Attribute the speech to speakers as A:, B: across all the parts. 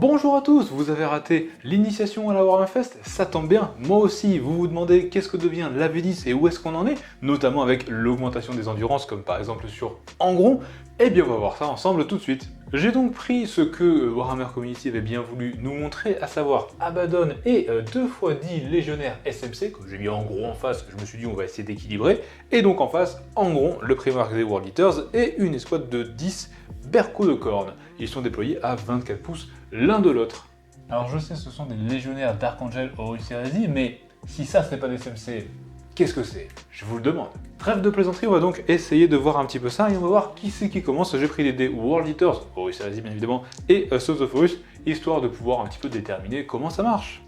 A: Bonjour à tous, vous avez raté l'initiation à la Warhammer Fest, ça tombe bien, moi aussi, vous vous demandez qu'est-ce que devient la V10 et où est-ce qu'on en est, notamment avec l'augmentation des endurances comme par exemple sur Angron, eh bien on va voir ça ensemble tout de suite. J'ai donc pris ce que Warhammer Community avait bien voulu nous montrer, à savoir Abaddon et 2x10 légionnaires SMC, que j'ai mis en gros en face, je me suis dit on va essayer d'équilibrer, et donc en face, Angron, le Primarque des World Eaters, et une escouade de 10 Berco de Corne. Ils sont déployés à 24 pouces l'un de l'autre. Alors je sais, ce sont des légionnaires d'Archangel Horus Heresy, mais si ça ce n'est pas des SMC, qu'est-ce que c'est? Je vous le demande. Trêve de plaisanterie, on va donc essayer de voir un petit peu ça et on va voir qui c'est qui commence. J'ai pris les dés World Eaters, Horus Heresy bien évidemment, et Sons of Horus, histoire de pouvoir un petit peu déterminer comment ça marche.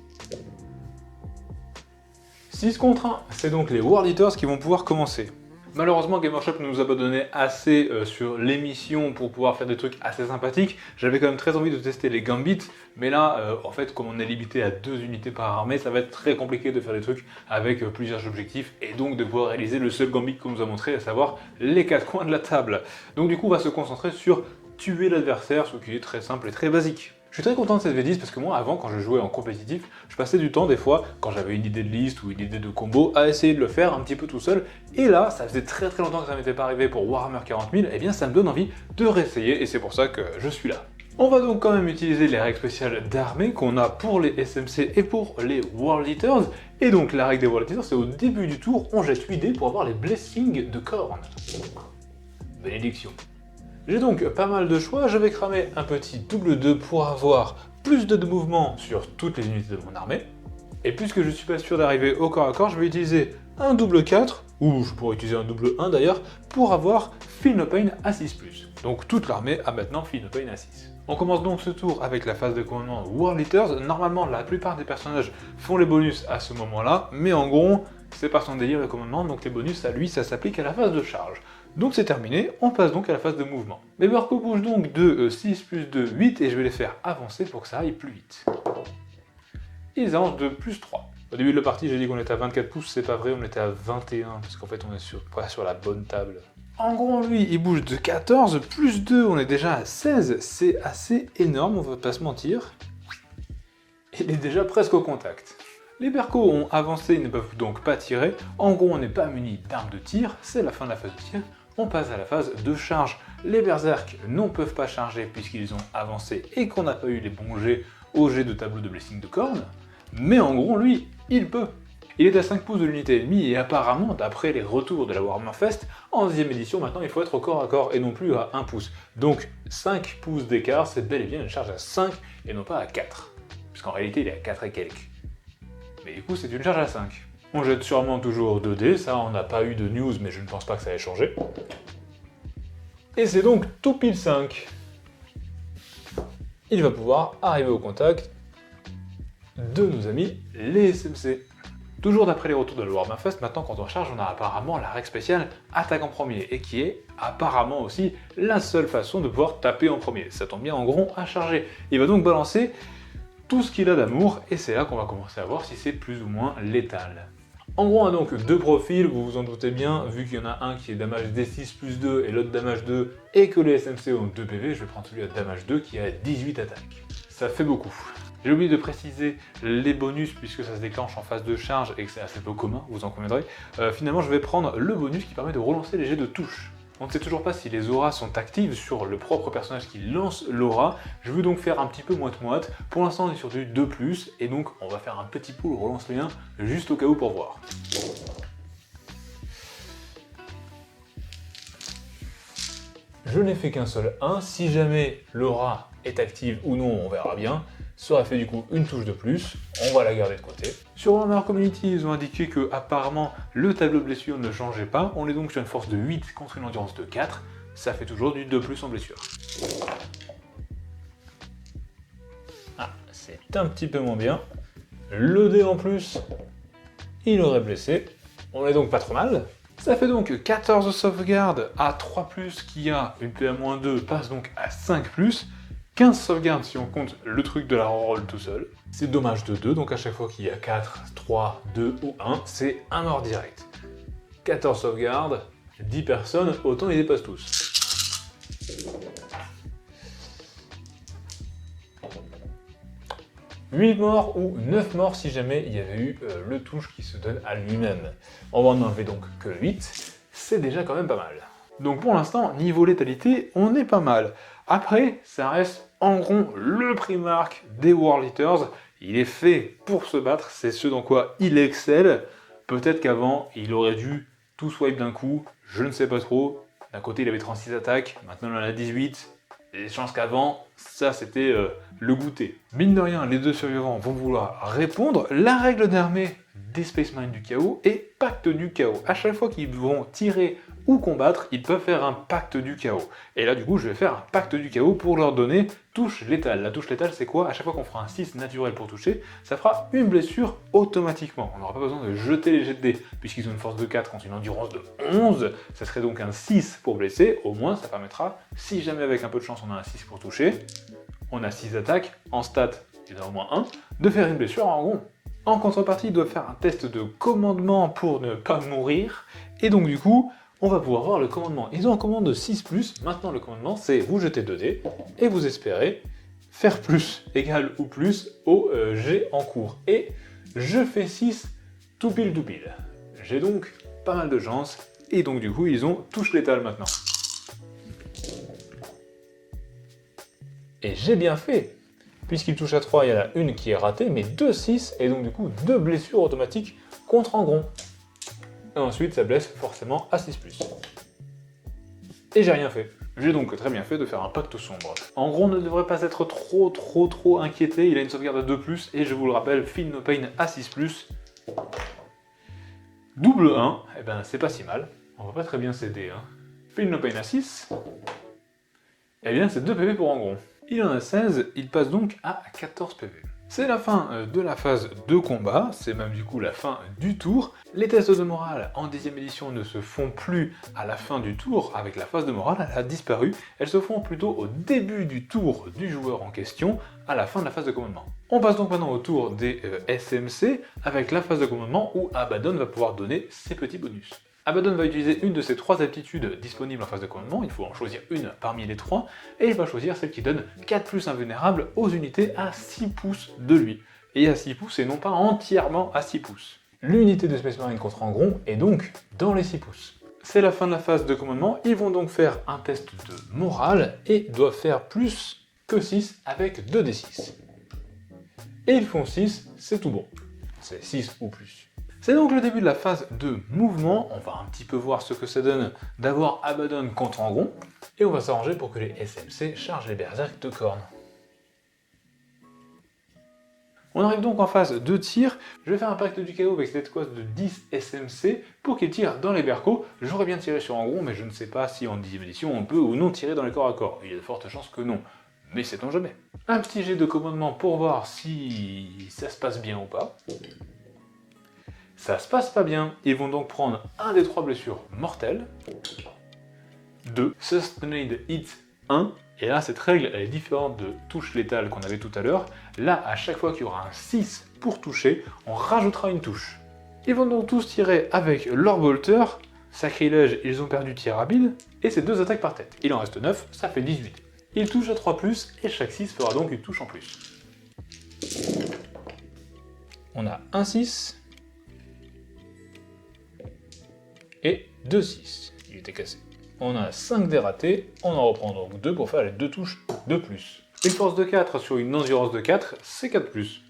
A: 6 contre 1, c'est donc les World Eaters qui vont pouvoir commencer. Malheureusement, Game Workshop ne nous a pas donné assez sur l'émission pour pouvoir faire des trucs assez sympathiques. J'avais quand même très envie de tester les Gambits, mais là, en fait, comme on est limité à 2 unités par armée, ça va être très compliqué de faire des trucs avec plusieurs objectifs et donc de pouvoir réaliser le seul Gambit qu'on nous a montré, à savoir les 4 coins de la table. Donc du coup, on va se concentrer sur tuer l'adversaire, ce qui est très simple et très basique. Je suis très content de cette V10 parce que moi, avant, quand je jouais en compétitif, je passais du temps, des fois, quand j'avais une idée de liste ou une idée de combo, à essayer de le faire un petit peu tout seul. Et là, ça faisait très longtemps que ça m'était pas arrivé pour Warhammer 40 000, et bien ça me donne envie de réessayer, et c'est pour ça que je suis là. On va donc quand même utiliser les règles spéciales d'armée qu'on a pour les SMC et pour les World Eaters. Et donc la règle des World Eaters, c'est au début du tour, on jette 8 dés pour avoir les Blessings de Khorne. Bénédiction. J'ai donc pas mal de choix, je vais cramer un petit double 2 pour avoir plus de mouvement sur toutes les unités de mon armée. Et puisque je suis pas sûr d'arriver au corps à corps, je vais utiliser un double 4, ou je pourrais utiliser un double 1 d'ailleurs, pour avoir Feel No Pain à 6+. Donc toute l'armée a maintenant Feel No Pain à 6. On commence donc ce tour avec la phase de commandement World Eaters. Normalement, la plupart des personnages font les bonus à ce moment-là, mais en gros, c'est pas son délire le commandement, donc les bonus à lui, ça s'applique à la phase de charge. Donc c'est terminé, on passe donc à la phase de mouvement. Mes Berco bougent donc de 6 plus 2, 8, et je vais les faire avancer pour que ça aille plus vite. Ils avancent de plus 3. Au début de la partie, j'ai dit qu'on était à 24 pouces, c'est pas vrai, on était à 21, parce qu'en fait on est pas sur la bonne table. En gros, lui, il bouge de 14, plus 2, on est déjà à 16, c'est assez énorme, on va pas se mentir. Il est déjà presque au contact. Les Berco ont avancé, ils ne peuvent donc pas tirer. En gros, on n'est pas muni d'armes de tir, c'est la fin de la phase de tir. On passe à la phase de charge. Les Berserk ne peuvent pas charger puisqu'ils ont avancé et qu'on n'a pas eu les bons jets au jet de tableau de Blessing de Khorne. Mais en gros, lui, il peut. Il est à 5 pouces de l'unité ennemie et apparemment, d'après les retours de la Warhammer Fest, en 10e édition, maintenant il faut être au corps à corps et non plus à 1 pouce. Donc 5 pouces d'écart, c'est bel et bien une charge à 5 et non pas à 4. Puisqu'en réalité, il est à 4 et quelques. Mais du coup, c'est une charge à 5. On jette sûrement toujours 2 dés, ça on n'a pas eu de news, mais je ne pense pas que ça ait changé. Et c'est donc tout pile 5. Il va pouvoir arriver au contact de nos amis les SMC. Toujours d'après les retours de la Warhammer Fest, maintenant quand on charge, on a apparemment la règle spéciale attaque en premier, et qui est apparemment aussi la seule façon de pouvoir taper en premier. Ça tombe bien en gros à charger. Il va donc balancer tout ce qu'il a d'amour, et c'est là qu'on va commencer à voir si c'est plus ou moins létal. En gros, on a donc deux profils, vous vous en doutez bien, vu qu'il y en a un qui est damage D6 plus 2 et l'autre damage 2, et que les SMC ont 2 PV, je vais prendre celui à damage 2 qui a 18 attaques. Ça fait beaucoup. J'ai oublié de préciser les bonus puisque ça se déclenche en phase de charge et que c'est assez peu commun, vous en conviendrez. Finalement, je vais prendre le bonus qui permet de relancer les jets de touche. On ne sait toujours pas si les auras sont actives sur le propre personnage qui lance l'aura. Je veux donc faire un petit peu moite-moite. Pour l'instant, on est sur du 2+, et donc on va faire un petit pool relance les 1 juste au cas où pour voir. Je n'ai fait qu'un seul 1. Si jamais l'aura est active ou non, on verra bien. Ça aurait fait du coup une touche de plus, on va la garder de côté. Sur Warhammer Community, ils ont indiqué que apparemment le tableau de blessure ne changeait pas, on est donc sur une force de 8 contre une endurance de 4, ça fait toujours du 2+ en blessure. Ah, c'est un petit peu moins bien. Le dé en plus, il aurait blessé, on est donc pas trop mal. Ça fait donc 14 sauvegardes à 3+, qui a une PA-2, passe donc à 5+, 15 sauvegardes si on compte le truc de la reroll tout seul. C'est dommage de 2, donc à chaque fois qu'il y a 4, 3, 2 ou 1, c'est un mort direct. 14 sauvegardes, 10 personnes, autant ils dépassent tous. 8 morts ou 9 morts si jamais il y avait eu le touche qui se donne à lui-même. On va en enlever donc que 8, c'est déjà quand même pas mal. Donc pour l'instant, niveau létalité, on est pas mal. Après, ça reste en gros le Primarch des World Eaters. Il est fait pour se battre, c'est ce dans quoi il excelle. Peut-être qu'avant, il aurait dû tout swipe d'un coup, je ne sais pas trop. D'un côté, il avait 36 attaques, maintenant il en a 18. Les chances qu'avant, ça c'était le goûter. Mine de rien, les deux survivants vont vouloir répondre. La règle d'armée des Space Marines du chaos est pacte du chaos. À chaque fois qu'ils vont tirer ou combattre, ils peuvent faire un pacte du chaos. Et là du coup, je vais faire un pacte du chaos pour leur donner touche létale. La touche létale, c'est quoi? À chaque fois qu'on fera un 6 naturel pour toucher, ça fera une blessure automatiquement. On n'aura pas besoin de jeter les jets de dés, puisqu'ils ont une force de 4 contre une endurance de 11. Ça serait donc un 6 pour blesser. Au moins, ça permettra, si jamais avec un peu de chance on a un 6 pour toucher, on a 6 attaques, en stat, il y en a au moins 1, de faire une blessure en rond. En contrepartie, ils doivent faire un test de commandement pour ne pas mourir, et donc du coup, on va pouvoir voir le commandement. Ils ont un commandement de 6+, maintenant le commandement c'est vous jetez 2 dés, et vous espérez faire plus, égal ou plus, au jet en cours. Et je fais 6 tout pile. J'ai donc pas mal de chance, et donc du coup ils ont touche létale maintenant. Et j'ai bien fait, puisqu'il touche à 3, il y en a une qui est ratée, mais 2 6, et donc du coup 2 blessures automatiques contre Angron. Et ensuite ça blesse forcément à 6+. Et j'ai rien fait. J'ai donc très bien fait de faire un pacte sombre. Angron ne devrait pas être trop inquiété, il a une sauvegarde à 2+, et je vous le rappelle, Feel No Pain à 6+. Double 1, et ben c'est pas si mal, on va pas très bien s'aider. Hein. Feel No Pain à 6, et bien c'est 2 PV pour Angron. Il en a 16, il passe donc à 14 PV. C'est la fin de la phase de combat, c'est même du coup la fin du tour. Les tests de morale en 10e édition ne se font plus à la fin du tour avec la phase de morale, elle a disparu. Elles se font plutôt au début du tour du joueur en question, à la fin de la phase de commandement. On passe donc maintenant au tour des SMC avec la phase de commandement où Abaddon va pouvoir donner ses petits bonus. Abaddon va utiliser une de ses 3 aptitudes disponibles en phase de commandement, il faut en choisir une parmi les 3, et il va choisir celle qui donne 4+ invulnérable aux unités à 6 pouces de lui. Et à 6 pouces et non pas entièrement à 6 pouces. L'unité de Space Marine contre Angron est donc dans les 6 pouces. C'est la fin de la phase de commandement, ils vont donc faire un test de morale et doivent faire plus que 6 avec 2d6. Et ils font 6, c'est tout bon. C'est 6 ou plus. C'est donc le début de la phase de mouvement, on va un petit peu voir ce que ça donne d'avoir Abaddon contre Angron, et on va s'arranger pour que les SMC chargent les berserk de cornes. On arrive donc en phase de tir, je vais faire un pacte du chaos avec cette squad de 10 SMC pour qu'ils tirent dans les bercots. J'aurais bien tiré sur Angron, mais je ne sais pas si en 10e édition on peut ou non tirer dans les corps à corps, il y a de fortes chances que non, mais sait-on jamais. Un petit jet de commandement pour voir si ça se passe bien ou pas. Ça se passe pas bien, ils vont donc prendre un des 3 blessures mortelles, 2, Sustained Hit 1, et là cette règle elle est différente de touche létale qu'on avait tout à l'heure, là à chaque fois qu'il y aura un 6 pour toucher, on rajoutera une touche. Ils vont donc tous tirer avec leur bolter, sacrilège ils ont perdu tir rapide, et c'est 2 attaques par tête. Il en reste 9, ça fait 18. Ils touchent à 3+, et chaque 6 fera donc une touche en plus. On a un 6, et 2 6, il était cassé. On a 5 dés ratés, on en reprend donc 2 pour faire les 2 touches de plus. Une force de 4 sur une endurance de 4, c'est 4+.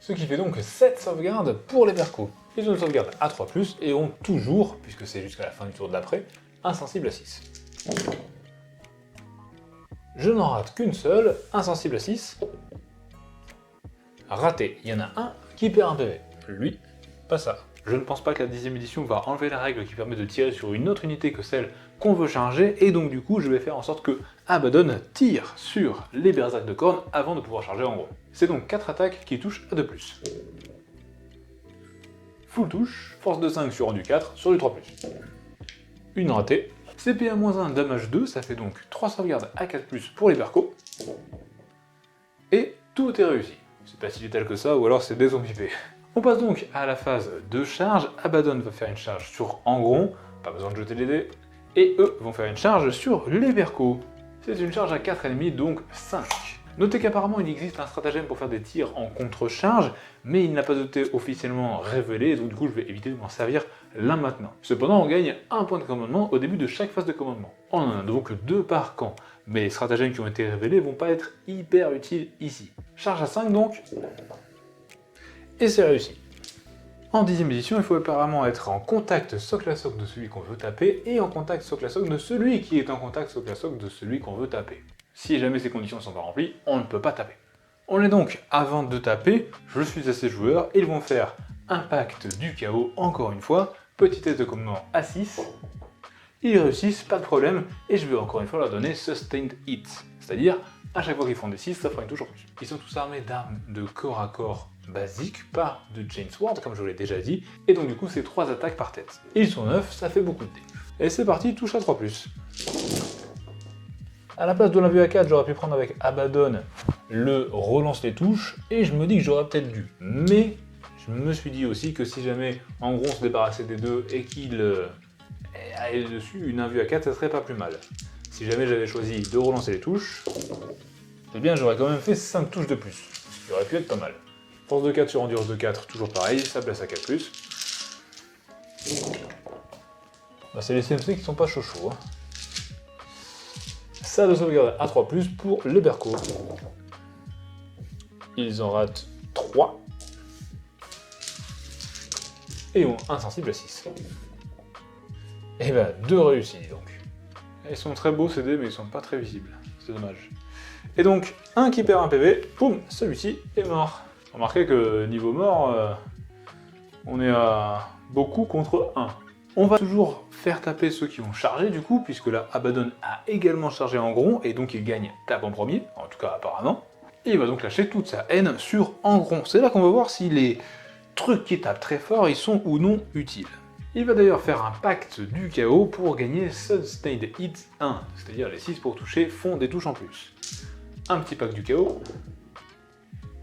A: Ce qui fait donc 7 sauvegardes pour les percos. Ils ont une sauvegarde à 3+, et ont toujours, puisque c'est jusqu'à la fin du tour de l'après, insensible à 6. Je n'en rate qu'une seule, insensible à 6. Raté, il y en a un qui perd un PV. Lui, pas ça. Je ne pense pas que la 10e édition va enlever la règle qui permet de tirer sur une autre unité que celle qu'on veut charger, et donc du coup je vais faire en sorte que Abaddon tire sur les berserk de cornes avant de pouvoir charger en gros. C'est donc 4 attaques qui touchent à 2+. Full touche, force de 5 sur rendu 4 sur du 3+. Une ratée. CPA-1, damage 2, ça fait donc 3 sauvegardes à 4+, pour les percos. Et tout est réussi. C'est pas si létal que ça, ou alors c'est des zombies. On passe donc à la phase de charge. Abaddon va faire une charge sur Angron, pas besoin de jeter les dés, et eux vont faire une charge sur les percos. C'est une charge à 4 ennemis, donc 5. Notez qu'apparemment il existe un stratagème pour faire des tirs en contre-charge, mais il n'a pas été officiellement révélé, donc du coup je vais éviter de m'en servir là maintenant. Cependant on gagne un point de commandement au début de chaque phase de commandement. On en a donc 2 par camp, mais les stratagèmes qui ont été révélés vont pas être hyper utiles ici. Charge à 5 donc, et c'est réussi. En 10e édition, il faut apparemment être en contact socle à socle de celui qu'on veut taper et en contact socle à socle de celui qui est en contact socle à socle de celui qu'on veut taper. Si jamais ces conditions ne sont pas remplies, on ne peut pas taper. On est donc, avant de taper, je suis à ces joueurs, ils vont faire impact du chaos, encore une fois, petit test de commandement à 6, ils réussissent, pas de problème, et je vais encore une fois leur donner Sustained Hits, c'est-à-dire, à chaque fois qu'ils font des 6, ça fera une touche en plus. Ils sont tous armés d'armes de corps à corps basiques, pas de Chain Sword, comme je vous l'ai déjà dit, et donc du coup c'est 3 attaques par tête. Ils sont 9, ça fait beaucoup de dés. Et c'est parti, touche à 3+. À la place de l'invue à 4, j'aurais pu prendre avec Abaddon le relance les touches, et je me dis que j'aurais peut-être dû. Mais je me suis dit aussi que si jamais en gros on se débarrassait des deux et qu'il allait dessus, une invue à 4 ça serait pas plus mal. Si jamais j'avais choisi de relancer les touches, eh bien j'aurais quand même fait 5 touches de plus, ce qui aurait pu être pas mal. Force de 4 sur endurance de 4, toujours pareil, ça blesse à 4+. Bah, c'est les CMC qui sont pas chaud. Hein. Ça de sauvegarde à 3+, pour le Berco. Ils en ratent 3. Et ont insensible à 6. Et bah 2 réussis donc. Ils sont très beaux ces dés, mais ils sont pas très visibles. C'est dommage. Et donc, un qui perd un PV, boum, celui-ci est mort. Remarquez que niveau mort, on est à beaucoup contre 1. On va toujours faire taper ceux qui ont chargé du coup, puisque là, Abaddon a également chargé Angron, et donc il gagne tape en premier, en tout cas apparemment. Et il va donc lâcher toute sa haine sur Angron. C'est là qu'on va voir si les trucs qui tapent très fort, ils sont ou non utiles. Il va d'ailleurs faire un pacte du chaos pour gagner Sustained Hits 1, c'est-à-dire les 6 pour toucher font des touches en plus. Un petit pacte du chaos.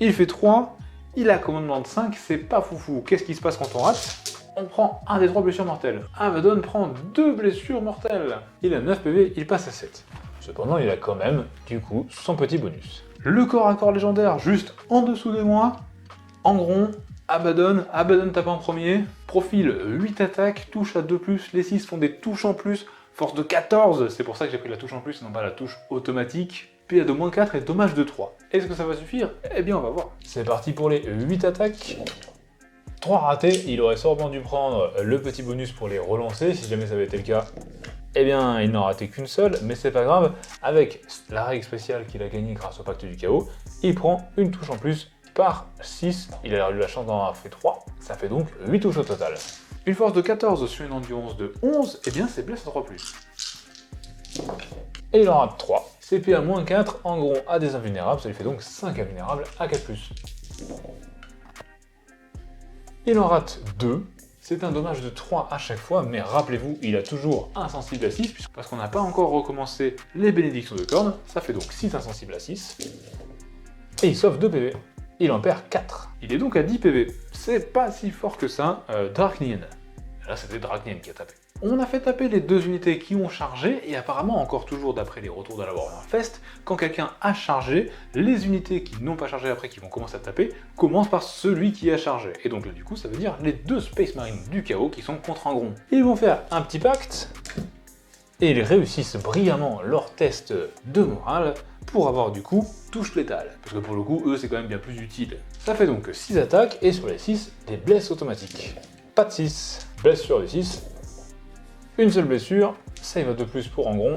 A: Il fait 3, il a commandement de 5, c'est pas foufou. Qu'est-ce qui se passe quand on rate? On prend un des 3 blessures mortelles. Abaddon prend 2 blessures mortelles. Il a 9 PV, il passe à 7. Cependant, il a quand même, du coup, son petit bonus. Le corps à corps légendaire, juste en dessous de moi. Angron, Abaddon tape en premier. Profil 8 attaques, touche à 2+, les 6 font des touches en plus. Force de 14, c'est pour ça que j'ai pris la touche en plus et non pas la touche automatique. PA de -4 et dommage de 3. Est-ce que ça va suffire? Eh bien on va voir. C'est parti pour les 8 attaques. 3 ratés, il aurait sûrement dû prendre le petit bonus pour les relancer, si jamais ça avait été le cas. Eh bien, il n'en raté qu'une seule, mais c'est pas grave. Avec la règle spéciale qu'il a gagnée grâce au pacte du chaos, il prend une touche en plus par 6. Il a eu la chance d'en avoir fait 3, ça fait donc 8 touches au total. Une force de 14 sur une endurance de 11, eh bien c'est blesse à 3+. Et il en rate 3. CP à -4, en gros à des invulnérables, ça lui fait donc 5 invulnérables à 4+. Il en rate 2, c'est un dommage de 3 à chaque fois, mais rappelez-vous, il a toujours insensible à 6, parce qu'on n'a pas encore recommencé les bénédictions de cornes, ça fait donc 6 insensibles à 6, et il sauve 2 PV. Il en perd 4. Il est donc à 10 PV. C'est pas si fort que ça, Draknien. Là c'était Draknien qui a tapé. On a fait taper les 2 unités qui ont chargé, et apparemment, encore toujours d'après les retours de la Warhammer Fest, quand quelqu'un a chargé, les unités qui n'ont pas chargé après, qui vont commencer à taper, commencent par celui qui a chargé. Et donc là, du coup, ça veut dire les 2 Space Marines du chaos qui sont contre Angron. Ils vont faire un petit pacte, et ils réussissent brillamment leur test de morale, pour avoir du coup touche létale. Parce que pour le coup, eux, c'est quand même bien plus utile. Ça fait donc 6 attaques, et sur les 6, des blesses automatiques. Pas de 6, blesse sur les 6. Une seule blessure, save à 2+ pour Angron.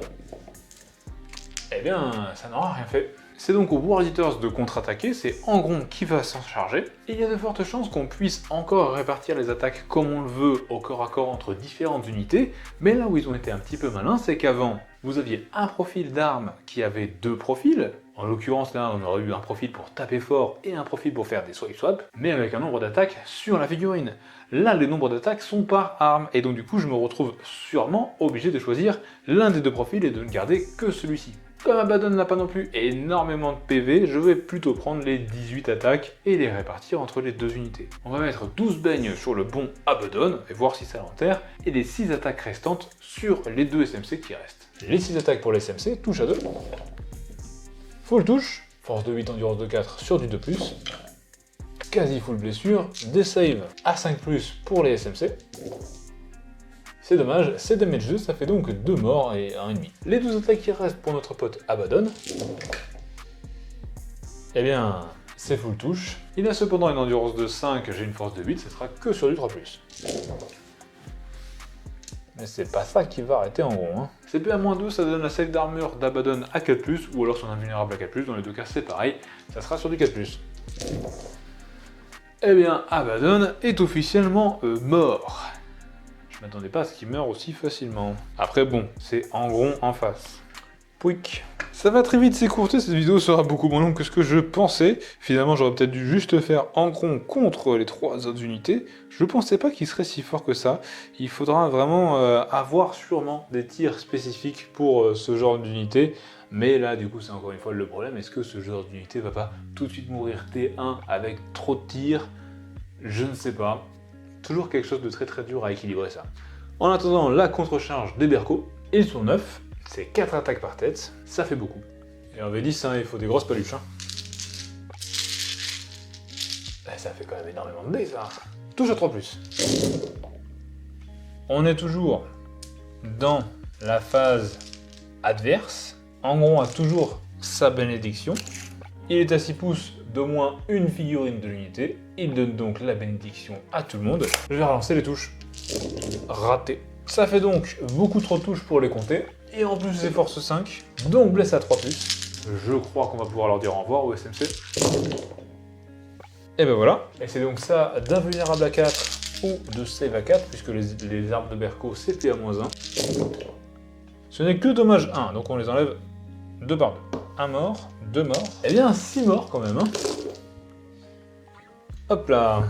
A: Eh bien, ça n'aura rien fait. C'est donc aux War Eaters de contre-attaquer, c'est Angron qui va s'en charger. Et il y a de fortes chances qu'on puisse encore répartir les attaques comme on le veut au corps à corps entre différentes unités, mais là où ils ont été un petit peu malins, c'est qu'avant, vous aviez un profil d'armes qui avait 2 profils. En l'occurrence, là, on aurait eu un profil pour taper fort et un profil pour faire des swipe swaps, mais avec un nombre d'attaques sur la figurine. Là, les nombres d'attaques sont par arme, et donc du coup, je me retrouve sûrement obligé de choisir l'un des 2 profils et de ne garder que celui-ci. Comme Abaddon n'a pas non plus énormément de PV, je vais plutôt prendre les 18 attaques et les répartir entre les 2 unités. On va mettre 12 beignes sur le bon Abaddon, et voir si ça l'enterre, et les 6 attaques restantes sur les 2 SMC qui restent. Les 6 attaques pour les SMC, touche à 2. Full touche, force de 8, endurance de 4 sur du 2+, quasi full blessure, des saves à 5+, pour les SMC. C'est dommage, c'est damage 2, ça fait donc 2 morts et 1,5. Les 12 attaques qui restent pour notre pote Abaddon, eh bien, c'est full touche. Il a cependant une endurance de 5, j'ai une force de 8, ce sera que sur du 3+. Mais c'est pas ça qui va arrêter en gros. Hein. CP à-2, ça donne la save d'armure d'Abaddon à 4+, ou alors son invulnérable à 4+, dans les deux cas c'est pareil, ça sera sur du 4+. Eh bien, Abaddon est officiellement mort. Je m'attendais pas à ce qu'il meure aussi facilement. Après bon, c'est Angron en face. Pouic. Ça va très vite s'écourter, cette vidéo sera beaucoup moins longue que ce que je pensais. Finalement, j'aurais peut-être dû juste faire Angron contre les 3 autres unités. Je pensais pas qu'il serait si fort que ça. Il faudra vraiment avoir sûrement des tirs spécifiques pour ce genre d'unité. Mais là, du coup, c'est encore une fois le problème. Est-ce que ce genre d'unité va pas tout de suite mourir T1 avec trop de tirs? Je ne sais pas. Toujours quelque chose de très très dur à équilibrer ça. En attendant, la contre-charge des Berco, ils sont 9. C'est 4 attaques par tête, ça fait beaucoup. Et en V10, hein, il faut des grosses paluches. Hein. Et ça fait quand même énormément de dés, ça. Touche à 3+. On est toujours dans la phase adverse. Angron a toujours sa bénédiction. Il est à 6 pouces d'au moins une figurine de l'unité. Il donne donc la bénédiction à tout le monde. Je vais relancer les touches. Raté. Ça fait donc beaucoup trop de touches pour les compter. Et en plus c'est force 5, donc blesse à 3+. Je crois qu'on va pouvoir leur dire au revoir au SMC. Et ben voilà. Et c'est donc ça d'invulnérable à 4 ou de save à 4, puisque les armes de Berco c'était à -1. Ce n'est que dommage 1, donc on les enlève 2 par 2. 1 mort, 2 morts. Eh bien 6 morts quand même. Hein. Hop là.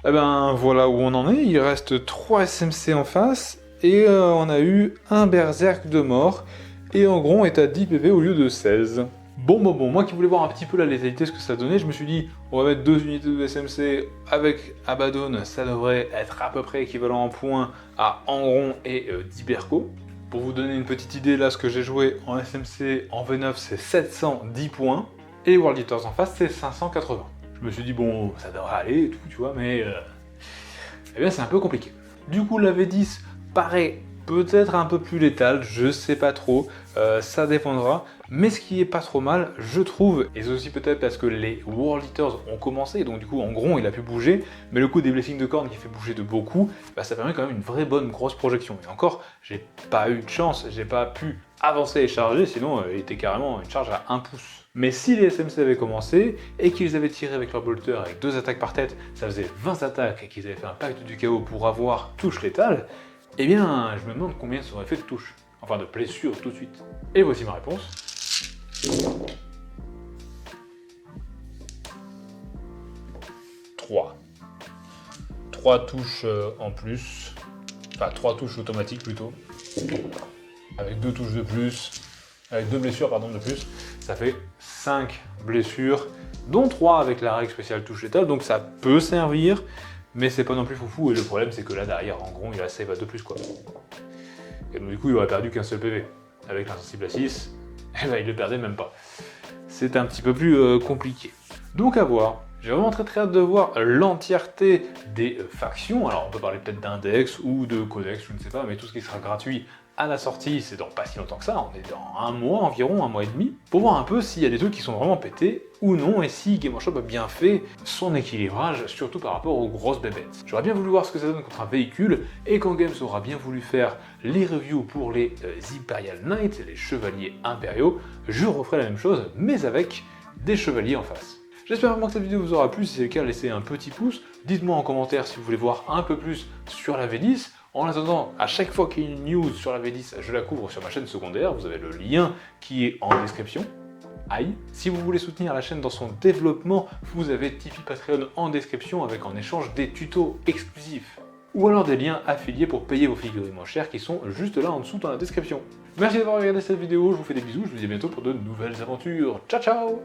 A: Eh ben voilà où on en est, il reste 3 SMC en face. Et on a eu un berserk de mort, et Angron est à 10 PV au lieu de 16. Bon, moi qui voulais voir un petit peu la létalité, ce que ça donnait, je me suis dit, on va mettre 2 unités de SMC avec Abaddon, ça devrait être à peu près équivalent en points à Angron et 10 Berco. Pour vous donner une petite idée, là, ce que j'ai joué en SMC, en V9, c'est 710 points, et World Eaters en face, c'est 580. Je me suis dit, bon, ça devrait aller et tout, tu vois, mais... eh bien, c'est un peu compliqué. Du coup, la V10... paraît peut-être un peu plus létal, je sais pas trop, ça dépendra, mais ce qui est pas trop mal, je trouve, et c'est aussi peut-être parce que les World Eaters ont commencé, donc du coup en gros il a pu bouger, mais le coup des blessings de corne qui fait bouger de beaucoup, bah, ça permet quand même une vraie bonne grosse projection. Et encore, j'ai pas eu de chance, j'ai pas pu avancer et charger, sinon il était carrément une charge à 1 pouce. Mais si les SMC avaient commencé, et qu'ils avaient tiré avec leur bolter avec 2 attaques par tête, ça faisait 20 attaques, et qu'ils avaient fait un pacte du chaos pour avoir touche létale, eh bien, je me demande combien ça aurait fait de touches. Enfin, de blessures tout de suite. Et voici ma réponse. 3. 3 touches en plus. Enfin, 3 touches automatiques plutôt. Avec 2 touches de plus. Avec 2 blessures, pardon, de plus. Ça fait 5 blessures, dont 3 avec la règle spéciale touche létale. Donc ça peut servir. Mais c'est pas non plus foufou, et le problème c'est que là derrière, en gros, il a save à 2+, quoi. Et donc du coup, il aurait perdu qu'un seul PV. Avec l'insensible à 6, et ben il le perdait même pas. C'est un petit peu plus compliqué. Donc à voir. J'ai vraiment très hâte de voir l'entièreté des factions. Alors on peut parler peut-être d'index ou de codex, je ne sais pas, mais tout ce qui sera gratuit à la sortie, c'est dans pas si longtemps que ça, on est dans un mois environ, 1 mois et demi, pour voir un peu s'il y a des trucs qui sont vraiment pétés ou non, et si Game Workshop a bien fait son équilibrage, surtout par rapport aux grosses bébêtes. J'aurais bien voulu voir ce que ça donne contre un véhicule, et quand Games aura bien voulu faire les reviews pour les Imperial Knights, les chevaliers impériaux, je referai la même chose, mais avec des chevaliers en face. J'espère vraiment que cette vidéo vous aura plu, si c'est le cas, laissez un petit pouce, dites-moi en commentaire si vous voulez voir un peu plus sur la V10. En attendant, à chaque fois qu'il y a une news sur la V10, je la couvre sur ma chaîne secondaire, vous avez le lien qui est en description. Aïe. Si vous voulez soutenir la chaîne dans son développement, vous avez Tipeee Patreon en description avec en échange des tutos exclusifs. Ou alors des liens affiliés pour payer vos figurines moins chères qui sont juste là en dessous dans la description. Merci d'avoir regardé cette vidéo, je vous fais des bisous, je vous dis à bientôt pour de nouvelles aventures. Ciao ciao!